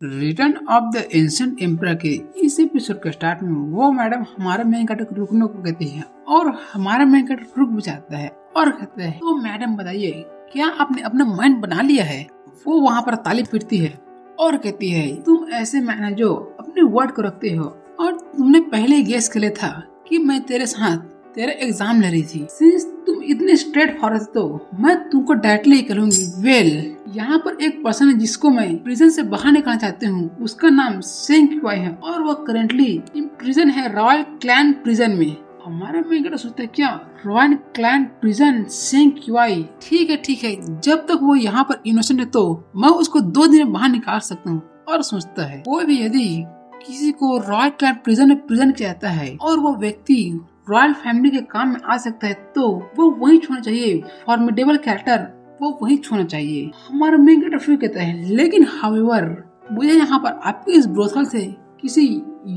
Return of the ancient emperor के इस episode के स्टार्ट में वो मैडम हमारा मेन कैरेक्टर रुकने को कहती है और हमारा मेन कैरेक्टर रुक भी जाता है और कहते हैं तो मैडम बताइए क्या आपने अपना माइंड बना लिया है। वो वहाँ पर ताली पीटती है और कहती है तुम ऐसे मैन है जो अपने वर्ड को रखते हो और तुमने पहले ही गेस कर लिया था कि मैं तेरे साथ तेरा एग्जाम ले रही थी। सिंस तुम इतने स्ट्रेट फॉरवर्ड तो मैं तुमको डायरेक्टली ही करूंगी। वेल यहाँ पर एक पर्सन है जिसको मैं प्रिजन से बाहर निकालना चाहती हूँ। उसका नाम सेंग क्यूआई है और वो करेंटली इन प्रिजन है रॉयल क्लैन प्रिजन में। हमारा मेन सोचता है क्या royal clan prison Seng QI ठीक है जब तक वो यहाँ पर इनोसेंट है तो मैं उसको 2 दिन में बाहर निकाल सकता हूँ। और सोचता है वो भी यदि किसी को रॉयल क्लैन प्रिजन में प्रिजन किया जाता है और वो व्यक्ति रॉयल फैमिली के काम में आ सकता है तो वो वही छोड़ना चाहिए। फॉर्मिडेबल कैरेक्टर वो वही छोड़ना चाहिए। हमारा मेन कैरेक्टर फिर कहता है लेकिन हाउएवर मुझे यहाँ पर आपके इस ब्रोथल से किसी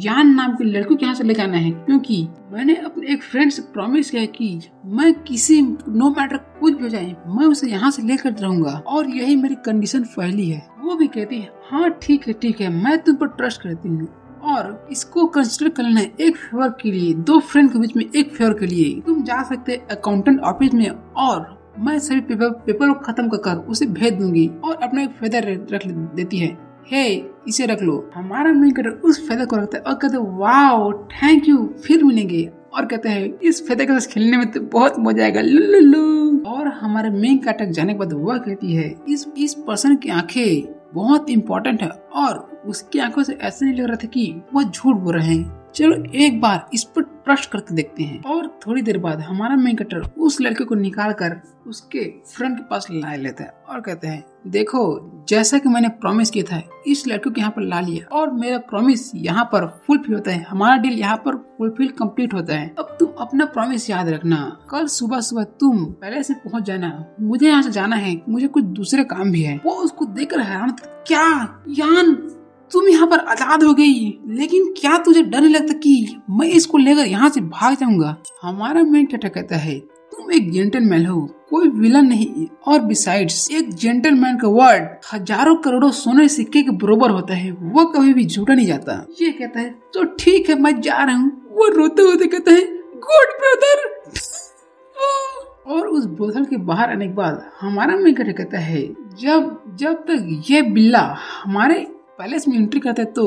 यान नाम के लड़के के यहाँ से ले जाना है क्योंकि मैंने अपने एक फ्रेंड से प्रॉमिस किया कि मैं किसी नो मैटर कुछ भी हो जाए मैं उसे यहाँ से लेकर रहूंगा और यही मेरी कंडीशन पहली है। वो भी कहती है हाँ ठीक है मैं तुम पर ट्रस्ट करती हूँ और इसको कंसिडर कर लेना है एक फेवर के लिए। 2 फ्रेंड के बीच में एक फेवर के लिए तुम जा सकते अकाउंटेंट ऑफिस में और मैं सभी पेपर को खत्म कर उसे भेज दूंगी और अपना एक फेदर रख देती है। हे इसे रख लो। हमारा मेन कैरेक्टर उस फेदर को रखता है और कहते हैं वाओ थैंक यू फिर मिलेंगे और कहते हैं इस फेदर के साथ खेलने में तो बहुत मजा आएगा लुलुलु। और हमारे मेन कैरेक्टर जाने के बाद वह कहती है इस पर्सन की आंखें बहुत इम्पोर्टेंट है और उसकी आंखों से ऐसा नहीं लग रहा था कि वो झूठ बोल रहे हैं। चलो एक बार इस पर ट्रस्ट करके देखते हैं। और थोड़ी देर बाद हमारा मेन कैरेक्टर उस लड़के को निकाल कर उसके फ्रेंड के पास ला लेता है और कहते हैं देखो जैसा कि मैंने प्रॉमिस किया था इस लड़के को यहाँ पर ला लिया और मेरा प्रॉमिस यहाँ पर फुलफिल होता है। हमारा डील यहाँ पर फुलफिल कंप्लीट होता है। अब तुम अपना प्रॉमिस याद रखना। कल सुबह तुम पहले से पहुँच जाना। मुझे यहाँ से जाना है मुझे कुछ दूसरे काम भी है। वो उसको देखकर हैरान क्या यान तुम यहाँ पर आजाद हो गई लेकिन क्या तुझे डर नहीं लगता कि मैं इसको लेकर यहाँ से भाग जाऊंगा। हमारा मेन कैरेक्टर कहता है तुम एक जेंटलमैन हो कोई विलन नहीं और बिसाइड्स एक जेंटलमैन का वर्ड हजारों करोड़ों सोने सिक्के के बराबर होता है। वो कभी भी झूठा नहीं जाता। ये कहता है तो ठीक है मैं जा रहा हूँ। वो रोते होते कहता है गुड ब्रदर। और उस बोतल के बाहर आने के बाद हमारा मेन कैरेक्टर कहता है जब तक ये बिल्ला हमारे पैलेस में एंट्री करता है तो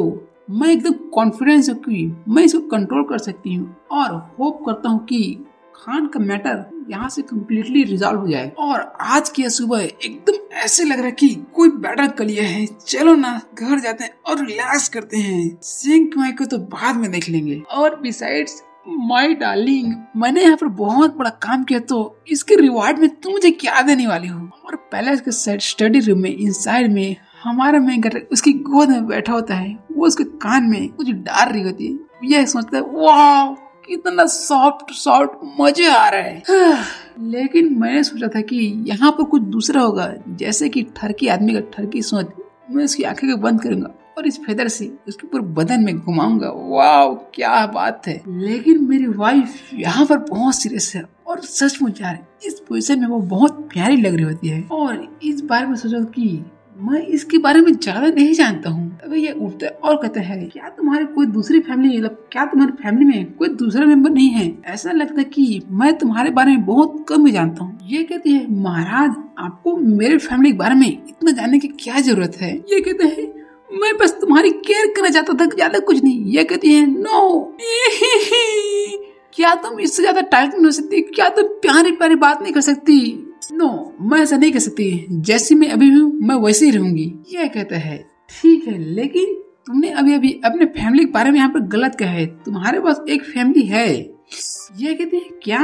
मैं एकदम कॉन्फिडेंस हूँ कि मैं इसको कंट्रोल कर सकती हूँ और होप करता हूँ कि खान का मैटर यहाँ से कम्प्लीटली रिजॉल्व हो जाए। और आज की सुबह एकदम ऐसे लग रहा है कि कोई बैटल कर लिया है। चलो ना घर जाते हैं और रिलैक्स करते हैं। सेंग क्यूआई को तो बाद में देख लेंगे। और बिसाइड्स माय डार्लिंग मैंने यहाँ पर बहुत बड़ा काम किया तो इसके रिवार्ड में तुम मुझे क्या देने वाली हो। और पैलेस के स्टडी रूम में इनसाइड में हमारा मेन कैरेक्टर उसकी गोद में बैठा होता है। वो उसके कान में कुछ डाल रही होती है। यह सोचता है वाह कितना सॉफ्ट मजे आ रहा है। लेकिन मैंने सोचा था कि यहाँ पर कुछ दूसरा होगा जैसे कि ठरकी आदमी का ठरकी सोच। मैं उसकी आंखें को बंद करूंगा और इस फेदर से उसके पूरे बदन में घुमाऊंगा। वाह क्या बात है। लेकिन मेरी वाइफ यहाँ पर बहुत सीरियस है और सचमुच यार इस पोजीशन में वो बहुत प्यारी लग रही होती है। और इस बारे में सोचा कि मैं इसके बारे में ज्यादा नहीं जानता हूँ। तभी ये उठता है और कहता है क्या तुम्हारी कोई दूसरी फैमिली क्या तुम्हारी फैमिली में कोई दूसरा मेंबर नहीं है। ऐसा लगता है कि मैं तुम्हारे बारे में बहुत कम ही जानता हूँ। ये कहती है महाराज आपको मेरे फैमिली के बारे में इतना जानने की क्या जरूरत है। ये कहते हैं मैं बस तुम्हारी केयर करना चाहता था ज्यादा कुछ नहीं। ये कहती है नो क्या तुम इससे ज्यादा टाइट नहीं हो सकती। क्या तुम प्यारी प्यारी बात नहीं कर सकती। नो मैं ऐसा नहीं कर सकती। जैसी मैं अभी हूँ मैं वैसे ही रहूंगी। यह कहता है ठीक है लेकिन तुमने अभी अपने फैमिली के बारे में यहाँ पर गलत कहा है। तुम्हारे पास एक फैमिली है। ये कहते हैं क्या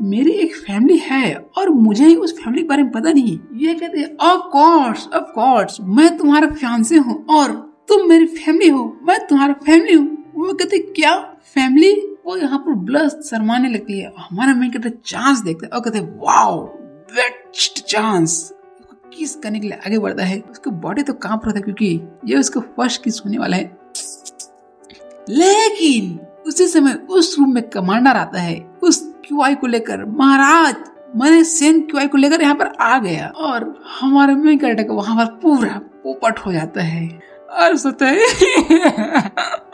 मेरी एक फैमिली है और मुझे ही उस फैमिली के बारे में पता नहीं। ये कहते हैं ऑफ कोर्स मैं तुम्हारा फियांसे हूँ और तुम मेरी फैमिली हो। मैं तुम्हारा फैमिली हूँ। वो कहते क्या फैमिली। वो यहाँ पर ब्लश शर्माने लगती है। हमारा मेन कहते चांस देखते और कहते वाओ बेस्ट चांस। किस करने के लिए आगे बढ़ता है। उसका बॉडी तो कांप रहा था क्योंकि ये उसका फर्स्ट किस होने वाला है। लेकिन उसी समय उस रूम में कमांडर आता है उस क्यूआई को लेकर। महाराज मैंने सेंग क्यूआई को लेकर यहाँ पर आ गया और हमारे मेन कैरेक्टर को वहाँ पर पूरा पोपट हो जाता है। और सोचता है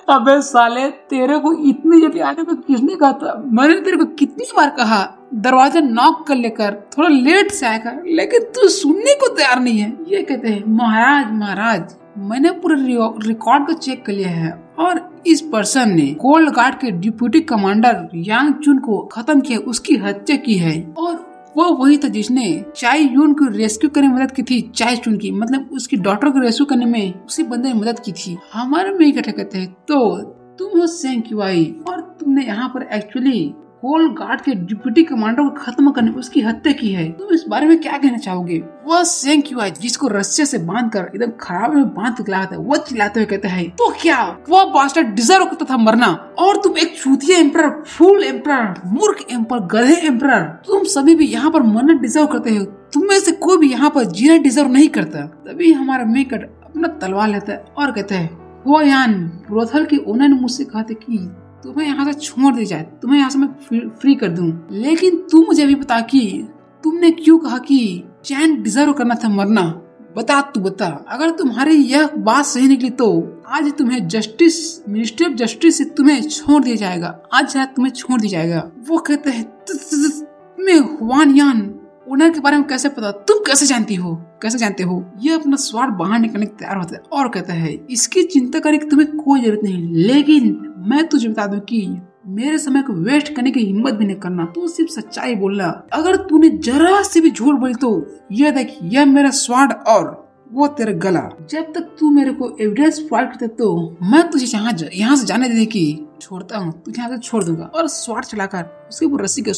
अबे साले, तेरे को इतनी जल्दी आने को किसने कहा था? मैंने तेरे को कितनी बार कहा दरवाजा नॉक कर लेकर, थोड़ा लेट से आएगा, लेकिन तू सुनने को तैयार नहीं है। ये कहते हैं महाराज मैंने पूरे रिकॉर्ड को चेक कर लिया है और इस पर्सन ने कोल्ड गार्ड के डिप्यूटी कमांडर यांग चुन को खत्म किया, उसकी हत्या की है। और वो वही था जिसने चाय यून को रेस्क्यू करने में मदद की थी। चाय चुन की मतलब उसकी डॉटर को रेस्क्यू करने में उसी बंदे ने मदद की थी। हमारे में इकट्ठे कहते हैं तो तुम हो सेंग क्यूआई और तुमने यहाँ पर एक्चुअली कोल्ड गार्ड के डिप्यूटी कमांडर को खत्म करने उसकी हत्या की है। तुम इस बारे में क्या कहना चाहोगे? वह सेंग क्यूआई जिसको रस्से से बांधकर एकदम खराब में बांध के लाया था, वो चिल्लाते हुए कहता है तो क्या वो बास्टर्ड डिजर्व करता था मरना? और तुम एक चूतिया एम्परर, फूल एम्परर, मूर्ख एम्परर, गधे एम्परर, तुम सभी भी यहाँ पर मरना डिजर्व करते हो। तुम में से कोई भी यहाँ पर जीना डिजर्व नहीं करता। तभी हमारा मेकट अपना तलवार लेता है और कहता है वो यान ब्रोथल के ओनर ने मुझसे कहा था कि तुम्हें यहाँ से छोड़ दी जाए, तुम्हें यहाँ से मैं फ्री कर दूं, लेकिन तू मुझे अभी बता कि तुमने क्यों कहा कि चैन डिजर्व करना था मरना? बता। अगर तुम्हारी यह बात सही निकली तो आज तुम्हें मिनिस्ट्री ऑफ जस्टिस से तुम्हें छोड़ दिया जाएगा। आज रात तुम्हें छोड़ दिया जाएगा। वो कहते हैं तुम्हें हुआन यान ओनर के बारे में कैसे पता? तुम कैसे जानते हो? ये अपना स्वार्थ बाहर निकलने को तैयार होता है और कहता है इसकी चिंता करने की तुम्हें कोई जरूरत नहीं, लेकिन मैं तुझे बता दूं कि मेरे समय को वेस्ट करने की हिम्मत भी नहीं करना। तू सिर्फ सच्चाई बोलना। अगर तूने जरा से भी झूठ बोली तो यह देख, यह मेरा स्वार्थ और वो तेरा गला। जब तक तू मेरे को एविडेंस प्रोवाइड करते तो मैं तुझे यहाँ से जाने देने की छोड़ता हूँ, तुझे यहाँ से छोड़ दूंगा। और स्वार्थ चलाकर उसके ऊपर रस्सी के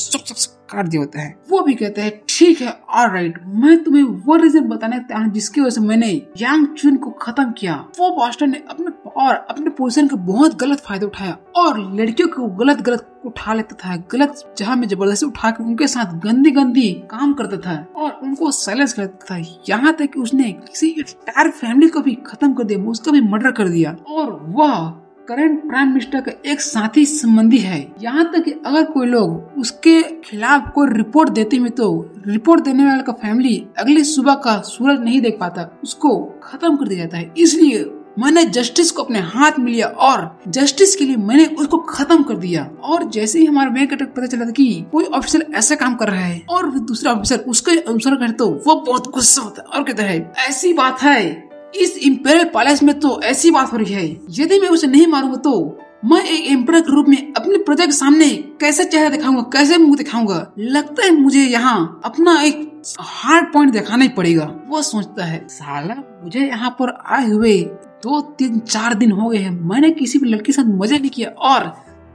काट दिया होता है। वो भी कहते हैं ठीक है ऑलराइट, मैं तुम्हें वो रीजन बताने तैयार हूँ जिसकी वजह से मैंने यांग चुन को खत्म किया। वो बास्टर्ड ने अपने पोजीशन का बहुत गलत फायदा उठाया और लड़कियों को गलत उठा लेता था, गलत जहाँ में जबरदस्ती उठा के उनके साथ गंदी काम करता था और उनको साइलेंस करता था। यहाँ तक कि उसने किसी एंटायर फैमिली को भी खत्म कर दिया, उसका भी मर्डर कर दिया। और वह करंट प्राइम मिनिस्टर का एक साथी संबंधी है। यहाँ तक कि अगर कोई लोग उसके खिलाफ कोई रिपोर्ट देते हुए तो रिपोर्ट देने वाले का फैमिली अगली सुबह का सूरज नहीं देख पाता, उसको खत्म कर दिया जाता है। इसलिए मैंने जस्टिस को अपने हाथ में लिया और जस्टिस के लिए मैंने उसको खत्म कर दिया। और जैसे ही हमारे मेन कैरेक्टर पता चला था कि कोई ऑफिसर ऐसा काम कर रहा है और दूसरा ऑफिसर उसके अनुसरण करे तो वो बहुत गुस्सा होता है और कहता है ऐसी बात है, इस इम्पेरियल पैलेस में तो ऐसी बात हो रही है, यदि मैं उसे नहीं मारूंगा तो मैं एक एम्परर के रूप में अपनी प्रजा के सामने कैसे चेहरा दिखाऊंगा, कैसे मुंह दिखाऊंगा? लगता है मुझे यहाँ अपना एक हार्ड पॉइंट दिखाना ही पड़ेगा। वो सोचता है साला मुझे यहाँ पर आए हुए 2-3-4 दिन हो गए हैं, मैंने किसी भी लड़की के साथ मजा नहीं किया और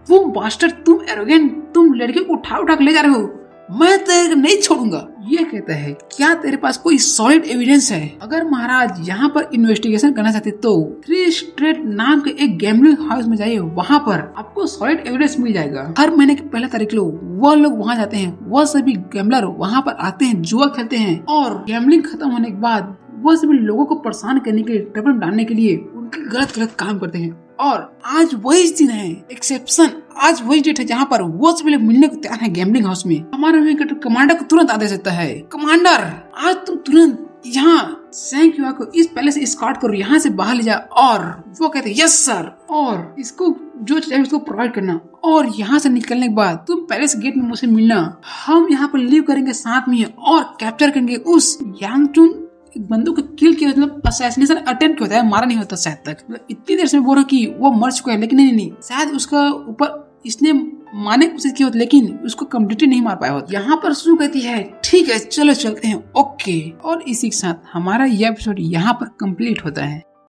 तुम बास्टर्ड, तुम एरोगेंट, तुम लड़के को उठा के ले जा रहे हो, मैं तेरे नहीं छोड़ूंगा। ये कहता है क्या तेरे पास कोई सॉलिड एविडेंस है? अगर महाराज यहाँ पर इन्वेस्टिगेशन करना चाहते तो 3 स्ट्रेट नाम के एक गैम्बलिंग हाउस में जाइए, वहाँ पर आपको सॉलिड एविडेंस मिल जाएगा। हर महीने की 1 तारीख को वो लोग वहाँ जाते हैं, वो सभी गैम्बलर वहाँ पर आते हैं, जुआ खेलते हैं और गैम्बलिंग खत्म होने के बाद वो सभी लोगों को परेशान करने के लिए, ट्रबल में डालने के लिए उनके गलत काम करते हैं। और आज वही दिन है एक्सेप्शन, आज वही डेट है जहाँ पर वो सभी लोग मिलने को तैयार है गैम्बलिंग हाउस में। हमारे कमांडर को तुरंत आदेश देता है, कमांडर आज तुम तुरंत यहाँ सेंग क्यूआई को इस पहले से स्कॉट करो, यहाँ से बाहर ले जा। और वो कहते हैं यस सर, और इसको जो चाहिए उसको प्रोवाइड करना। और यहाँ से निकलने के बाद तुम पैलेस गेट में मुझसे मिलना, हम यहाँ पर लीव करेंगे साथ में और कैप्चर करेंगे उस यांग चुन बंदूक को किल किया, मतलब असैसिनेशन अटेम्प्ट होता है, मारा नहीं होता शायद तक। मतलब इतनी देर से बोल रहा कि वो मर चुका है, लेकिन नहीं शायद उसका ऊपर इसने मारने की कोशिश की होती लेकिन उसको कम्प्लीटली नहीं मार पाया होता। यहाँ पर सू कहती है ठीक है चलो चलते हैं, ओके। और इसी के साथ हमारा यह एपिसोड यहाँ पर कंप्लीट होता है।